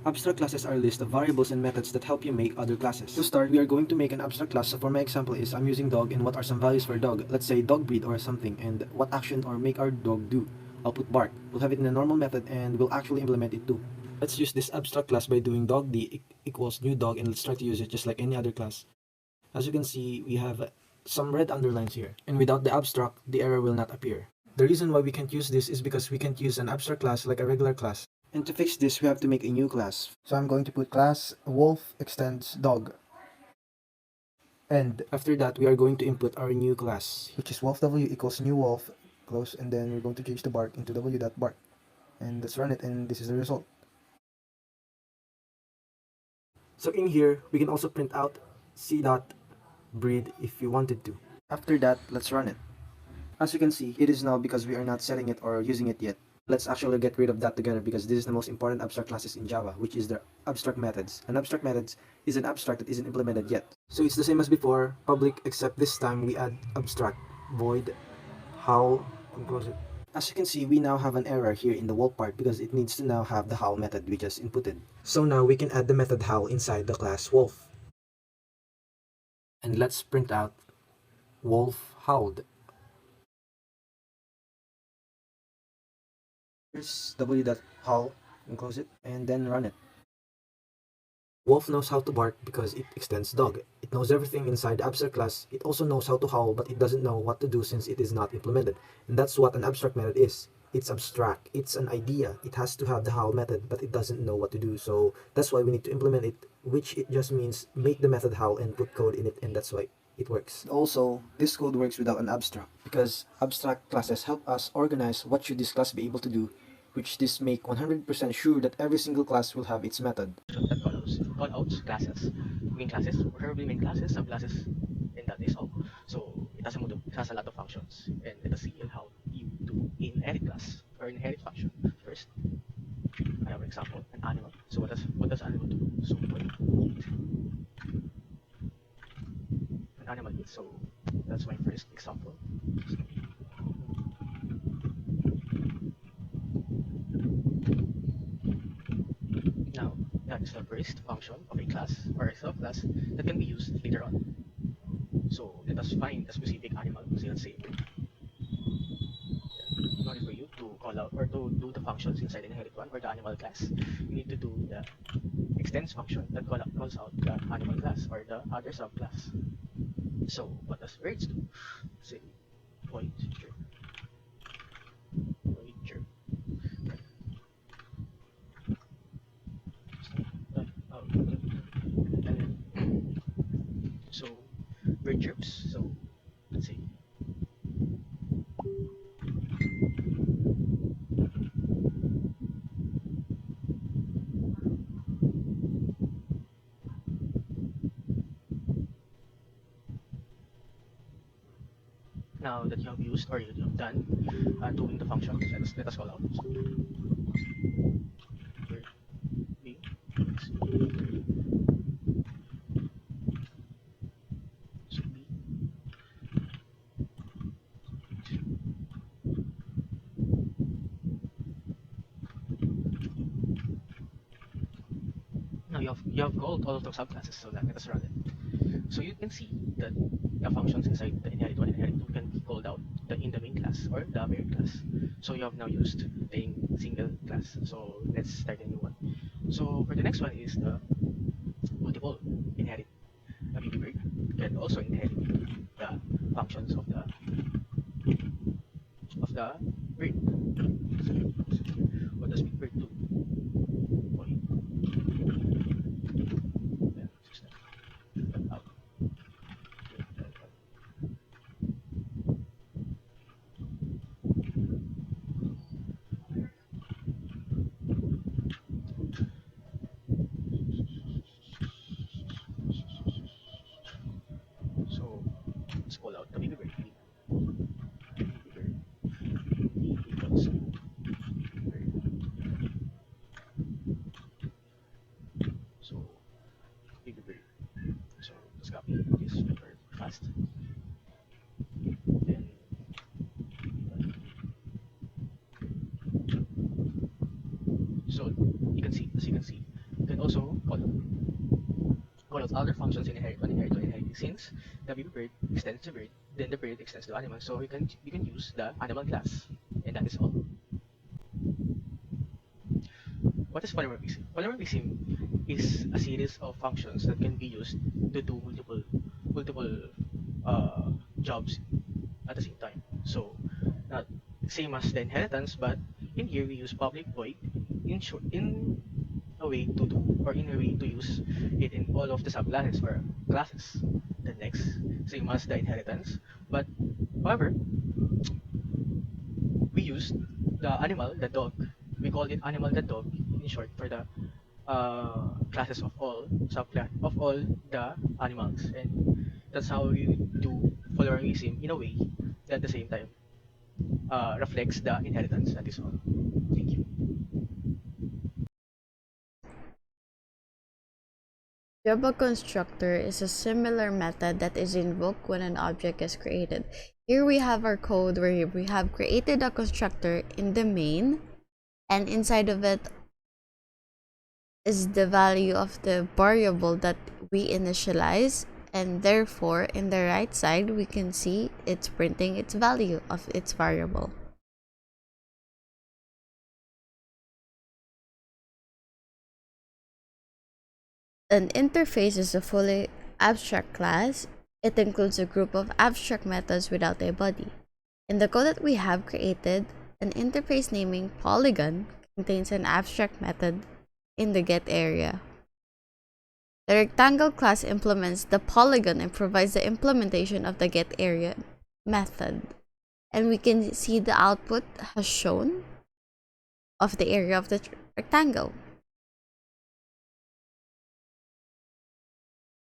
Abstract classes are a list of variables and methods that help you make other classes. To start, we are going to make an abstract class. So for my example is I'm using dog, and what are some values for dog? Let's say dog breed or something, and what action or make our dog do. I'll put bark. We'll have it in a normal method and we'll actually implement it too. Let's use this abstract class by doing dog d equals new dog, and let's try to use it just like any other class. As you can see, we have some red underlines here, and without the abstract, the error will not appear. The reason why we can't use this is because we can't use an abstract class like a regular class. And to fix this, we have to make a new class. So I'm going to put class wolf extends dog. And after that, we are going to input our new class, which is wolf w equals new wolf, close, and then we're going to change the bark into w.bark. And let's run it, and this is the result. So in here, we can also print out c.breed if you wanted to. After that, let's run it. As you can see, it is null because we are not setting it or using it yet. Let's actually get rid of that together because this is the most important abstract classes in Java, which is the abstract methods. An abstract methods is an abstract that isn't implemented yet. So it's the same as before, public, except this time we add abstract, void, howl, and close it. As you can see, we now have an error here in the wolf part because it needs to now have the howl method we just inputted. So now we can add the method howl inside the class wolf. And let's print out wolf howled. Here's w.howl and close it, and then run it. Wolf knows how to bark because it extends dog. It knows everything inside the abstract class. It also knows how to howl, but it doesn't know what to do since it is not implemented. And that's what an abstract method is. It's abstract. It's an idea. It has to have the howl method, but it doesn't know what to do. So that's why we need to implement it, which it just means make the method howl and put code in it, and that's why it works. Also, this code works without an abstract because abstract classes help us organize what should this class be able to do, which this make 100% sure that every single class will have its method. That callouts classes, main classes, preferably main classes, subclasses, and that is all. So it has a lot of functions, and let us see how you do inherit class or inherit function. First, I have an example, an animal. So what does animal do? So an animal eats. So that's my first example. Now, that is the first function of a class or a subclass that can be used later on. So let us find a specific animal, say let's say bird. In order for you to call out or to do the functions inside the inherit one or the animal class, you need to do the extends function that calls out the animal class or the other subclass. So what does birds do? Say void chirp. Void chirp. So bird chirps. So let's say now that you have used or you have done doing the function, let us call out. So, bird B, so B. Now you have called all of those subclasses, so let us run it. So you can see that the functions inside the inherit one and inherit two can be called out in the main class or the parent class. So you have now used a single class. So let's start a new one. So for the next one is the multiple inherit. A baby bird can also inherit the functions of the bird. So, what does big bird do? Void. Then, system. Out. So let's call out the baby bird. Baby bird equals bird. So baby bird. So let's copy this paper fast. Then so as you can see, other functions in inherit. Since the baby bird extends the bird, then the bird extends the animal. So we can use the animal class, and that is all. What is polymorphism? Polymorphism is a series of functions that can be used to do multiple jobs at the same time. So, not same as the inheritance, but in here we use public void in a way to do, or in a way to use it in all of the subclasses or classes. The next, same as the inheritance, but however, we used the animal, the dog. We called it animal the dog in short for the classes of all subclass of all the animals, and that's how we do polymorphism in a way that at the same time reflects the inheritance. That is all. Thank you. Job a constructor is a similar method that is invoked when an object is created. Here we have our code where we have created a constructor in the main, and inside of it is the value of the variable that we initialize, and therefore in the right side we can see it's printing its value of its variable. An interface is a fully abstract class. It includes a group of abstract methods without a body. In the code that we have created, an interface naming polygon contains an abstract method in the get area. The rectangle class implements the polygon and provides the implementation of the get area method. And we can see the output has shown of the area of the rectangle.